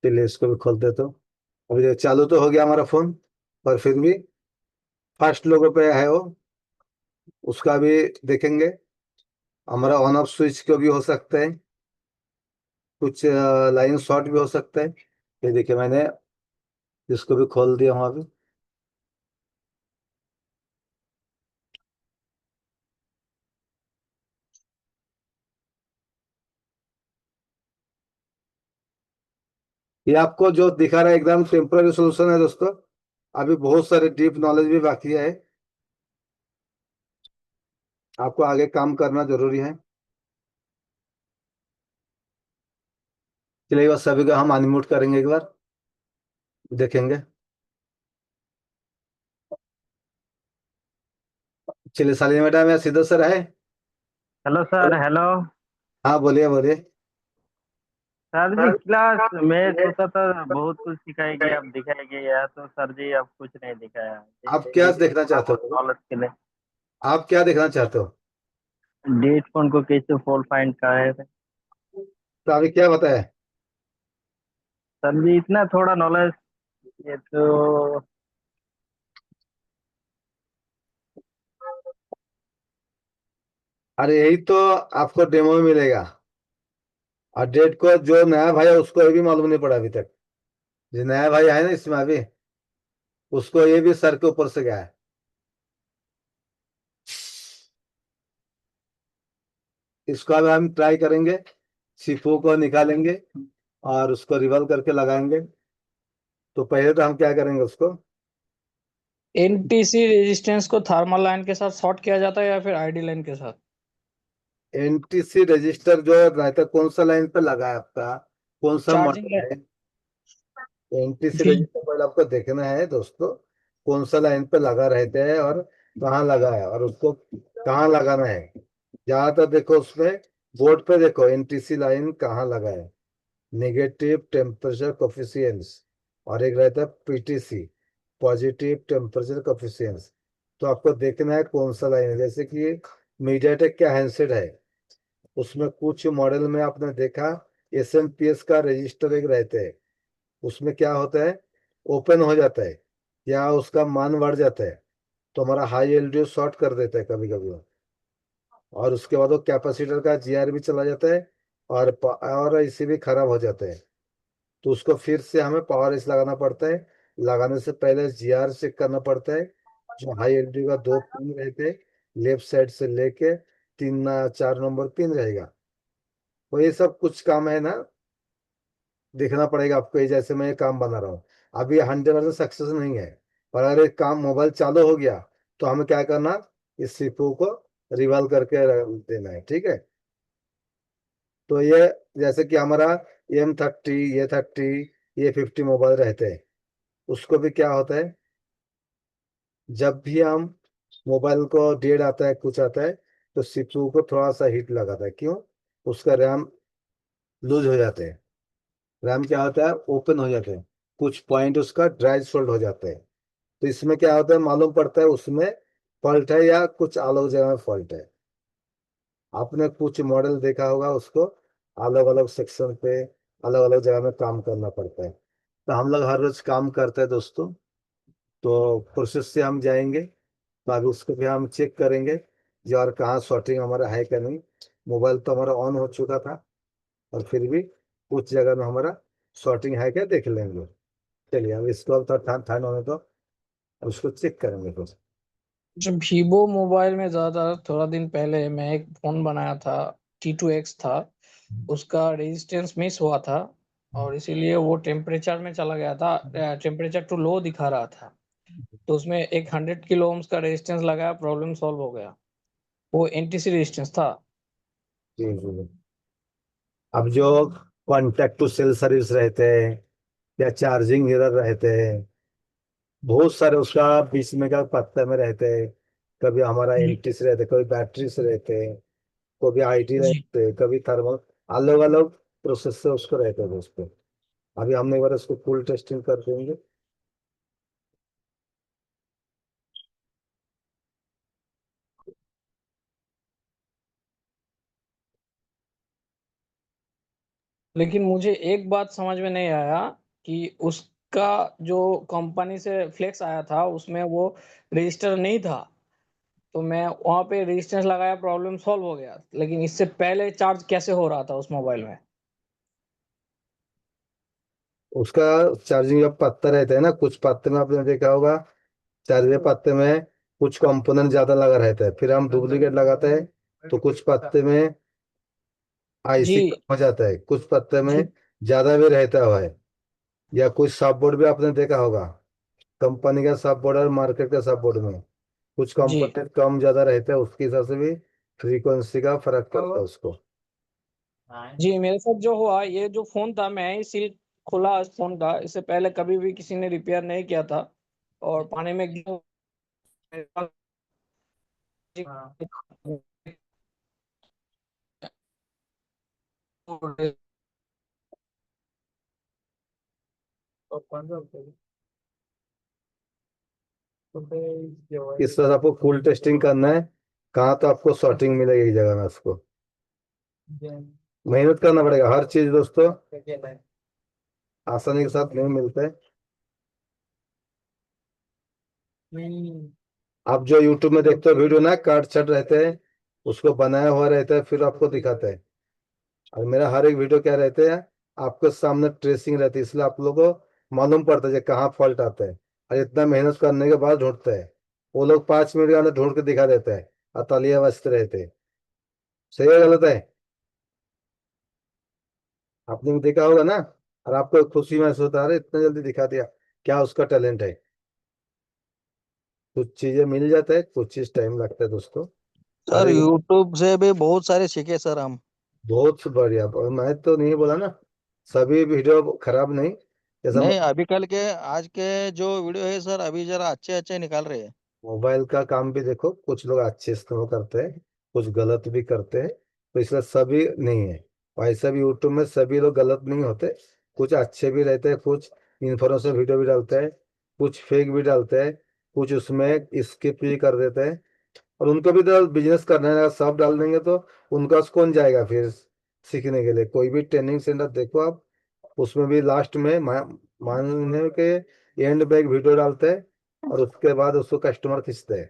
चलिए इसको भी खोल देता हूँ। अभी ये चालू तो हो गया हमारा फोन, पर फिर भी फर्स्ट लोगो पे है वो, उसका भी देखेंगे। हमारा ऑन ऑफ स्विच को भी हो सकता है, कुछ लाइन शॉर्ट भी हो सकता है। ये देखिए मैंने इसको भी खोल दिया हूँ अभी। ये आपको जो दिखा रहा है एकदम टेम्पररी सोल्यूशन है दोस्तों, अभी बहुत सारे डीप नॉलेज भी बाकी है, आपको आगे काम करना जरूरी है। चलिए बस सभी को हम अनम्यूट करेंगे एक बार, देखेंगे। चलिए शालिनी मैडम या सिद्धू सर है।
Hello sir.
हेलो।
हेलो।
हाँ बोलिए बोलिए।
सर जी क्लास मैं सोचा था बहुत कुछ सिखाया गया, अब दिखाया गया, तो सर जी अब कुछ नहीं दिखाया, ये
आप
ले
क्या
लीजिए
देखना
थोड़ा
चाहते
बहुत
हो?
नॉलेज के लिए।
आप क्या देखना चाहते हो?
डेट फोन को कैसे फॉल्ट फाइंड का है
तो अभी क्या बताया?
सर जी, इतना थोड़ा नॉलेज, ये तो।
अरे यही तो आपको डेमो में मिलेगा। और डेट को जो नया भाई है उसको ये भी मालूम नहीं पड़ा अभी तक। जो नया भाई है ना इसमें अभी, उसको ये भी सर के ऊपर से गया है। इसको अब हम ट्राई करेंगे, सीपू को निकालेंगे और उसको रिवॉल्व करके लगाएंगे। तो पहले तो हम क्या करेंगे उसको,
एनटीसी रेजिस्टेंस को थर्मल लाइन के साथ शॉर्ट किया जाता है या फिर आईडी लाइन के साथ?
एनटीसी रजिस्टर जो रहता है कौन सा लाइन पे लगा है आपका, कौन सा
चार्जिंग।
मॉडल है? एनटीसी
जी।
रजिस्टर पहले आपको देखना है दोस्तों, कौन सा लाइन पे लगा रहता है और कहाँ लगा है और उसको कहाँ लगाना है। ज्यादातर देखो उसमें बोर्ड पे देखो एनटीसी लाइन कहाँ लगा है, नेगेटिव टेम्परेचर कोफिशियंस, और एक रहता है पीटीसी, पॉजिटिव टेम्परेचर कोफिशियंस। तो आपको देखना है कौन सा लाइन है। जैसे कि मीडियाटेक का हैंडसेट है, उसमें कुछ मॉडल में आपने देखा एसएमपीएस का रजिस्टर एक रहते हैं, उसमें क्या होता है, ओपन हो जाता है या उसका मान बढ़ जाता है, तो हमारा हाई एलडीओ शॉर्ट कर देता है कभी कभी। और उसके बाद वो कैपेसिटर का जीआर भी चला जाता है और इसी भी खराब हो जाता है। तो उसको फिर से हमें पावर एस लगाना पड़ता है। लगाने से पहले जीआर चेक करना पड़ता है। जो हाई एलडीओ का दो पिन रहते हैं, लेफ्ट साइड से लेके 3 4 नंबर पिन रहेगा। तो ये सब कुछ काम है ना, देखना पड़ेगा आपको। ये जैसे मैं ये काम बना रहा हूँ, अभी 100% सक्सेस नहीं है, पर अगर एक काम मोबाइल चालू हो गया तो हमें क्या करना, इस सीपीयू को रिवॉल्व करके देना है, ठीक है। तो ये जैसे कि हमारा M30, A30, A50 मोबाइल रहते हैं, उसको भी क्या होता है, जब भी हम मोबाइल को डेड आता है कुछ आता है तो सीपीयू को थोड़ा सा हीट लगाता है। क्यों? उसका रैम लूज हो जाते हैं, रैम क्या होता है, ओपन हो जाते हैं, कुछ पॉइंट उसका ड्राई सोल्ड हो जाते हैं। तो इसमें क्या होता है मालूम पड़ता है उसमें फॉल्ट है या कुछ अलग जगह में फॉल्ट है। आपने कुछ मॉडल देखा होगा उसको अलग अलग सेक्शन पे अलग अलग जगह में काम करना पड़ता है। तो हम लोग हर रोज काम करते हैं दोस्तों। तो प्रोसेस से हम जाएंगे, तो अभी उसको भी हम चेक करेंगे जो और कहाँ शॉर्टिंग हमारा है क्या नहीं। मोबाइल तो हमारा ऑन हो चुका था, और फिर भी कुछ जगह में हमारा शॉर्टिंग है क्या देख लेंगे। चलिए अब इसको अब थोड़ा ठंड होने तो उसको चेक करेंगे कुछ।
जो वीवो मोबाइल में ज्यादा, थोड़ा दिन पहले मैं एक फोन बनाया था, T2X था। उसका रेजिस्टेंस मिस हुआ था और इसीलिए वो टेम्परेचर में चला गया था, टेम्परेचर टू लो दिखा रहा था। तो उसमें एक 100 किलो ओम्स का रेजिस्टेंस लगाया, प्रॉब्लम सॉल्व हो गया। वो एनटीसी रेजिस्टेंस था।
जी जी। अब जो कॉन्टेक्ट टू सेल सर्विस रहते हैं या चार्जिंग एरर रहते हैं, बहुत सारे उसका बीच में का पत्ते में रहते हैं। कभी हमारा
जी।
एंटी से रहते हैं, कभी बैटरी से रहते हैं, कभी आईटी
जी।
रहते हैं, कभी थर्मल, अलग अलग प्रोसेस से उसको रहते हैं दोस्तों। अभी हम एक बार उसको फुल टेस्टिंग कर देंगे।
लेकिन मुझे एक बात समझ में नहीं आया कि उसका जो कंपनी से फ्लेक्स आया था उसमें वो रजिस्टर नहीं था। तो मैं वहां पे रेजिस्टेंस लगाया, प्रॉब्लम सॉल्व हो गया, लेकिन इससे पहले चार्ज कैसे हो रहा था उस मोबाइल में?
उसका चार्जिंग का पत्ता रहता है ना, कुछ पत्ते में आपने देखा होगा, चार्जिंग के पत्ते में कुछ कंपोनेंट ज्यादा लगा रहता है, फिर हम डुप्लीकेट लगाते हैं तो कुछ पत्ते में
जी।
आईसी कम हो जाता है, कुछ पत्ते में
जी।
ज्यादा भी रहता हुआ है। या कुछ सब बोर्ड भी आपने देखा होगा, कंपनी का सब बोर्ड और मार्केट का सब बोर्ड में कुछ
जी।
कंपोनेंट कम ज्यादा रहता है, उसके हिसाब से भी फ्रीक्वेंसी का फर्क पड़ता है उसको।
जी, मेरे साथ जो हुआ, ये जो फोन था, मैं ही सील खुला इस फोन का, इससे पहले कभी भी किसी ने रिपेयर नहीं किया था। और पानी में
इस तरह आपको फुल टेस्टिंग करना है। कहाँ तो आपको शॉर्टिंग मिलेगी एक जगह में उसको मेहनत करना पड़ेगा। हर चीज दोस्तों आसानी के साथ नहीं मिलता है। आप जो यूट्यूब में देखते हो वीडियो ना, काट छट रहते हैं, उसको बनाया हुआ रहता है फिर आपको दिखाता है। और मेरा हर एक वीडियो क्या रहते हैं, आपके सामने ट्रेसिंग रहती है, इसलिए आप लोगों को मालूम पड़ता है कि कहाँ फॉल्ट आता है। और इतना मेहनत करने के बाद ढूंढते हैं। वो लोग 5 मिनट के अंदर ढूंढ के दिखा देते हैं और तालियां बजते रहते हैं। सही है गलत है? आपने भी देखा होगा ना। और आपको खुशी महसूस होता है, अरे इतना जल्दी दिखा दिया, क्या उसका टैलेंट है। कुछ चीजें मिल जाता है, कुछ चीज टाइम लगता है दोस्तों। हर
सर
एक
यूट्यूब से भी बहुत सारे सीखे सर हम।
बहुत बढ़िया। और मैं तो नहीं बोला ना, सभी वीडियो खराब नहीं। जैसा
नहीं, अभी कल के आज के जो वीडियो है सर, अभी जरा अच्छे अच्छे निकाल रहे हैं।
मोबाइल का काम भी देखो, कुछ लोग अच्छे इस्तेमाल करते हैं, कुछ गलत भी करते हैं, तो इसलिए सभी नहीं है। वैसे भी यूट्यूब में सभी लोग गलत नहीं होते। कुछ अच्छे भी रहते हैं, कुछ इन्फॉर्मेशन वीडियो भी डालते हैं, कुछ फेक भी डालते हैं, कुछ उसमें स्किप भी कर देते हैं। और उनको भी तो बिजनेस करना है, अगर सब डाल देंगे तो उनका कौन जाएगा फिर सीखने के लिए। कोई भी ट्रेनिंग सेंटर देखो आप, उसमें भी लास्ट में मान के एंड बैग वीडियो डालते हैं और उसके बाद उसको कस्टमर खींचते हैं।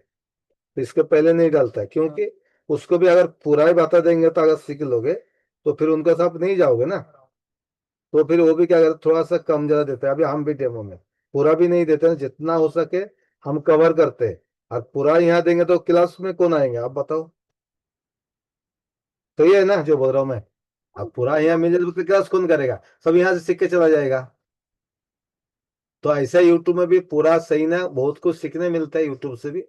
तो इसके पहले नहीं डालता है, क्योंकि उसको भी अगर पूरा ही बता देंगे तो अगर सीख लोगे तो फिर उनके साथ नहीं जाओगे ना। तो फिर वो भी क्या करते, थोड़ा सा कम ज्यादा देते हैं। अभी हम भी डेमो में पूरा भी नहीं देते हैं, जितना हो सके हम कवर करते हैं। और पूरा यहाँ देंगे तो क्लास में कौन आएंगे आप बताओ। तो ये है ना जो बोल रहा हूँ मैं। अब पूरा यहाँ मिल जाए तो क्लास कौन करेगा, सब यहाँ से सीख के चला जाएगा। तो ऐसा यूट्यूब में भी पूरा सही ना, बहुत कुछ सीखने मिलता है यूट्यूब से भी।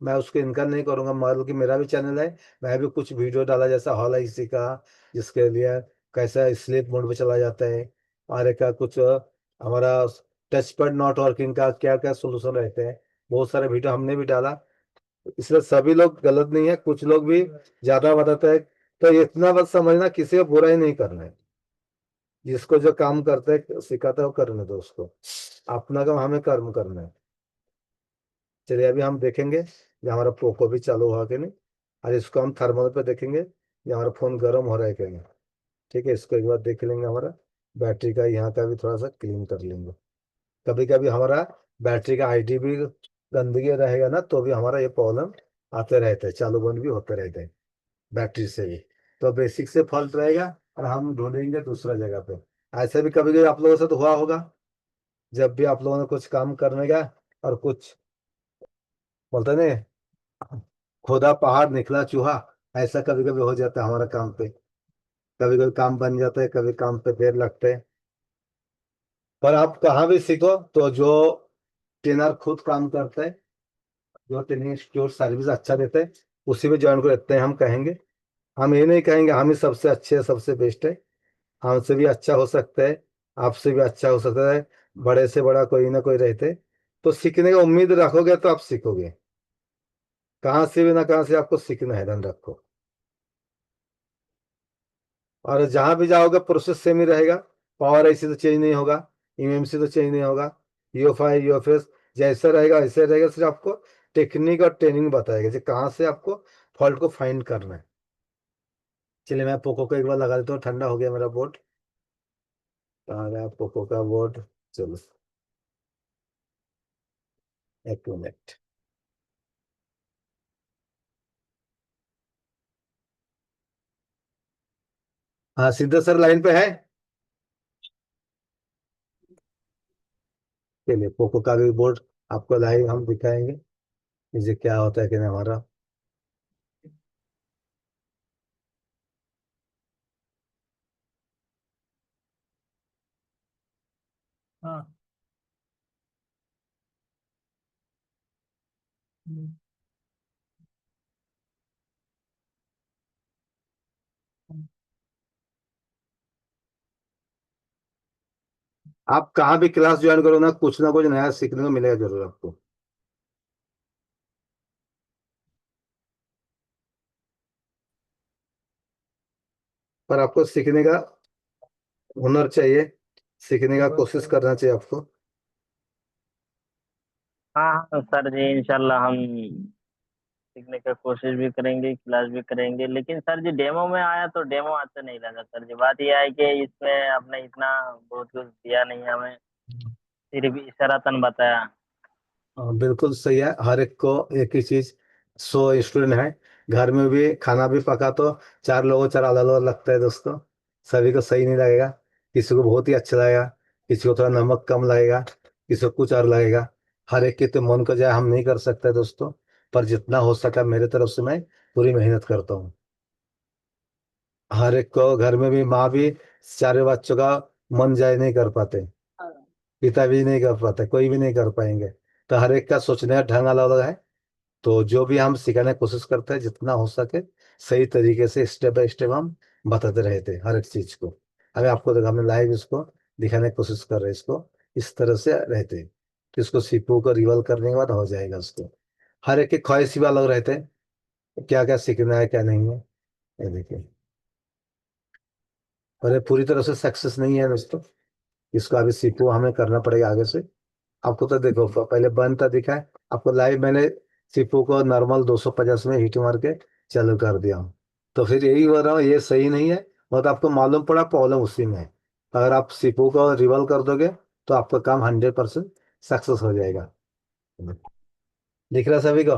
मैं उसको इनकार नहीं करूंगा, मतलब कि मेरा भी चैनल है। मैं भी कुछ वीडियो डाला, जैसा हॉल आई सी का, जिसके लिए कैसा स्लीप मोड पे चला जाता है, और एक का कुछ हमारा टच पैड नॉट वर्किंग का क्या क्या सोल्यूशन रहते हैं, बहुत सारे वीडियो हमने भी डाला। इसलिए सभी लोग गलत नहीं है, कुछ लोग भी ज्यादा बताते हैं। तो इतना बस समझना, किसी को बुरा ही नहीं करना है। जिसको जो काम करते है सिखाता है वो करने दो उसको। अपना काम हमें कर्म करना है। चलिए अभी हम देखेंगे कि हमारा पोको भी चालू हुआ कि नहीं। और इसको हम थर्मल पे देखेंगे कि हमारा फोन गर्म हो रहा है कि नहीं। ठीक है, इसको एक बार देख लेंगे। हमारा बैटरी का यहाँ का भी थोड़ा सा क्लीन कर लेंगे। कभी कभी हमारा बैटरी का आईडी भी गंदगी रहेगा ना, तो भी हमारा ये प्रॉब्लम आते रहते हैं, चालू बंद भी होते रहते हैं बैटरी से भी। तो बेसिक से फॉल्ट रहेगा और हम ढूंढेंगे दूसरा जगह पे। ऐसे भी कभी कभी आप लोगों से तो हुआ होगा, जब भी आप लोगों ने कुछ काम करने गया और कुछ बोलते नहीं, खुदा पहाड़ निकला चूहा। ऐसा कभी कभी हो जाता है हमारा काम पे। कभी कभी काम बन जाता है, कभी काम पे देर लगते हैं। पर आप कहाँ भी सीखो तो जो ट्रेनर खुद काम करते हैं, जो ट्रेनिंग इंस्टीट्यूट सर्विस अच्छा देते हैं, उसी में ज्वाइन कर लेते हैं हम कहेंगे। हम ये नहीं कहेंगे हम ही सबसे अच्छे हैं, सबसे बेस्ट है। हमसे भी अच्छा हो सकता है, आपसे भी अच्छा हो सकता है। बड़े से बड़ा कोई ना कोई रहते, तो सीखने का उम्मीद रखोगे तो आप सीखोगे। कहाँ से भी ना कहाँ से आपको सीखना है, ध्यान रखो। और जहां भी जाओगे प्रोसेस सेम ही रहेगा। पावर ऐसे तो चेंज नहीं होगा, एमएमसी तो चेंज नहीं होगा, यूएफआई यूएफएस जैसा रहेगा ऐसे रहेगा। सिर्फ आपको टेक्निक और ट्रेनिंग बताएगा कि कहाँ से आपको फॉल्ट को फाइंड करना है। चलिए मैं पोको को एक बार लगा देता हूँ, ठंडा हो गया मेरा बोर्ड। कहाँ गया पोको का बोर्ड। चलो एक मिनट। हाँ सीधा सर लाइन पे है। चलिए पोको का भी बोर्ड आपको लाइव हम दिखाएंगे, मुझे क्या होता है कि नहीं हमारा।
हाँ।
आप कहाँ भी क्लास ज्वाइन करो ना कुछ नया सीखने को मिलेगा जरूर आपको। पर आपको सीखने का हुनर चाहिए, सीखने का कोशिश करना चाहिए आपको।
हाँ हाँ सर जी, इंशाल्लाह हम सीखने का कोशिश भी करेंगे, क्लास भी करेंगे। लेकिन सर जी डेमो में आया तो डेमो अच्छा नहीं लगा सर जी। बात यह है कि इसमें आपने इतना बहुत कुछ दिया नहीं हमें, सिर्फ इशारतन बताया।
बिल्कुल सही है। हर एक को एक ही चीज, 100 स्टूडेंट है, घर में भी खाना भी पका तो चार लोगों चार अलग अलग लगता है दोस्तों। सभी को सही नहीं लगेगा, किसी को बहुत ही अच्छा लगेगा, किसी को थोड़ा नमक कम लगेगा, किसी को कुछ और लगेगा। हर एक के तो मन को जाए हम नहीं कर सकते दोस्तों, पर जितना हो सका मेरे तरफ से मैं पूरी मेहनत करता हूँ। हर एक को घर में भी, माँ भी चारों बच्चों का मन जाए नहीं कर पाते, पिता भी नहीं कर पाते, कोई भी नहीं कर पाएंगे। तो हर एक का सोचने का ढंग अलग अलग है। तो जो भी हम सिखाने की कोशिश करते हैं जितना हो सके सही तरीके से स्टेप बाय स्टेप हम बताते रहते हैं हर एक चीज को। अभी आपको देखो हमने लाइव इसको दिखाने की कोशिश कर रहे हैं, इसको इस तरह से रहते हैं। तो इसको सीपू को रिवॉल्व करने के बाद हो जाएगा उसको। हर एक की ख्वाहिश भी अलग रहते हैं, क्या क्या सीखना है क्या नहीं है। ये देखिए, पर ये पूरी तरह से सक्सेस नहीं है दोस्तों, इसको अभी सीपू हमें करना पड़ेगा आगे से। आपको तो देखो पहले बनता दिखा है आपको लाइव, मैंने सीपू को नॉर्मल 250 में हीट मार के चालू कर दिया हूँ। तो फिर यही हो रहा हूँ, ये सही नहीं है। मतलब आपको मालूम पड़ा प्रॉब्लम उसी में है। अगर आप सीपू को रिवॉल्व कर दोगे तो आपका काम 100% सक्सेस हो जाएगा। दिख रहा है सभी को?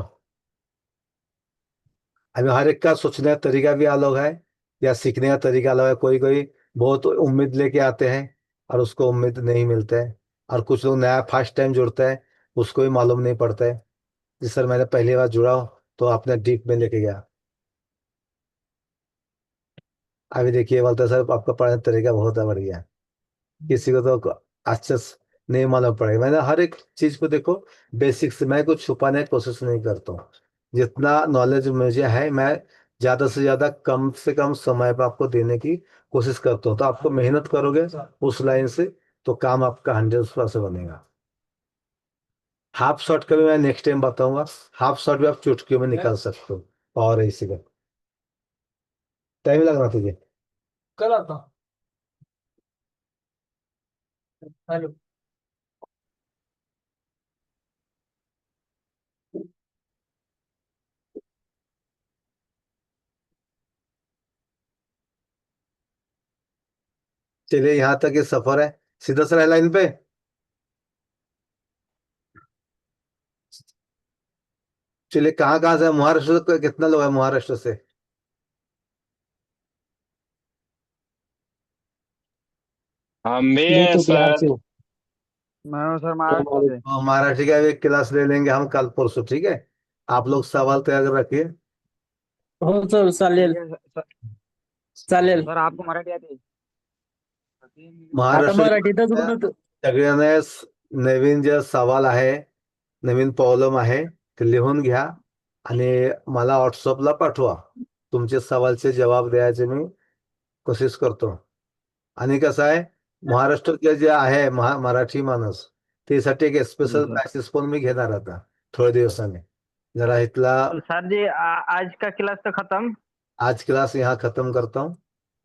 अभी हर एक का सोचने का तरीका भी अलग है, या सीखने का तरीका अलग है। कोई कोई बहुत उम्मीद लेके आते हैं और उसको उम्मीद नहीं मिलते हैं, और कुछ लोग नया फर्स्ट टाइम जुड़ते हैं, उसको भी मालूम नहीं पड़ता है। जी सर, मैंने पहली बार जुड़ा हूँ तो आपने डीप में लेके गया। अभी देखिए बोलते हैं, सर आपका पढ़ाने का तरीका बहुत बढ़िया है। किसी को तो अच्छे से नहीं मालूम पड़ेगा। मैंने हर एक चीज को देखो बेसिक से, मैं कुछ छुपाने की कोशिश नहीं करता हूँ। जितना नॉलेज मुझे है मैं ज्यादा से ज्यादा कम से कम समय पर आपको देने की कोशिश करता हूँ। तो आपको मेहनत करोगे उस लाइन से तो काम आपका 100% बनेगा। हाफ शॉट का भी मैं नेक्स्ट टाइम बताऊंगा। हाफ शॉट भी आप चुटकियों में निकाल सकते हो। और इसी का टाइम लगना तुझे। कल आता हूँ। हेलो। चलिए यहाँ तक ये सफर है, सीधा सा लाइन पे। चलिए कहाँ कहाँ से, महाराष्ट्र से कितना लोग है महाराष्ट्र से?
हम भी
मैं
है
तो बिहार
सर।
से हूँ।
मैं हूँ सर महाराष्ट्र से।
तो मराठी का भी एक क्लास ले लेंगे हम कल परसों, ठीक है? आप लोग सवाल तैयार कर रखिए।
हो सर, चालेल
ठीक है
चालेल.
सर, आपको मराठी आती है?
आता
महाराष्ट्र
मराठीतच बोलतो.
सगळ्यांना नवीन जे सवाल आहे, नवीन प्रॉब्लेम आहे ते लिहून घ्या आणि मला व्हॉट्सअपला पाठवा। तुमचे सवालचे जवाब द्यायचे मी कोशिश करतो। आणि कसं आहे, महाराष्ट्रातले जे आहे मराठी माणूस त्यासाठी एक
जी
स्पेशल
सर।
बॅचेस पण मी घेणार आता थोड्या दिवसांनी। जरा इथला
तो सर जी आज का क्लास तो खत्म।
आज क्लास यहाँ खत्म करता हूँ,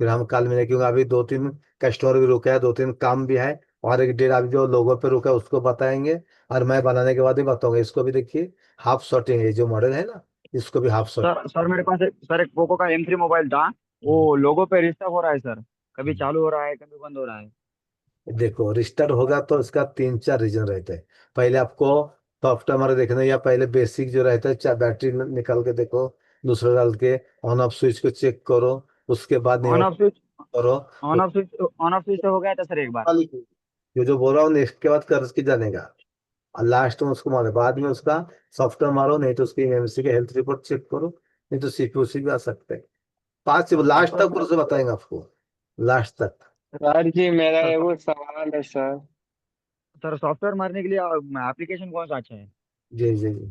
फिर हम कल मिले, क्योंकि अभी 2-3 कस्टमर भी रुके हैं, 2-3 काम भी है, और एक डेढ़ अभी जो लोगों पे रुका है उसको बताएंगे। और मैं बनाने के बाद ही बताऊंगा। इसको भी देखिए, हाफ शॉटिंग है जो मॉडल है ना, इसको भी हाफ शॉट।
सर मेरे पास एक पोको का M3 मोबाइल था। वो लोगो पे रिस्टॉक हो रहा है सर। कभी चालू हो रहा है, कभी बंद हो रहा है।
देखो रिस्टार्ट होगा तो इसका 3-4 रीजन रहते हैं। पहले आपको सॉफ्टवेयर हमारे देखना है, या पहले बेसिक जो रहता है, चाहे बैटरी निकाल के देखो, दूसरा डाल के ऑन ऑफ स्विच को चेक करो, उसके बाद नहीं
ऑन ऑफ स्विच
करो।
ऑन ऑफ स्विच तो हो गया था सर एक बार।
जो जो बोल रहा हूँ नेक्स्ट के बाद कर के जानेगा, और लास्ट में उसको मारो, बाद में उसका सॉफ्टवेयर मारो, नहीं तो उसकी एमसी के हेल्थ रिपोर्ट चेक करो, नहीं तो सीपीयू भी आ सकते हैं। 5 लास्ट तक पूरे से बताएंगे आपको, लास्ट तक।
सर जी मेरा
सर
एगो सवाल है सर।
सर सॉफ्टवेयर मारने के लिए एप्लीकेशन कौन सा अच्छा है?
जी जी जी।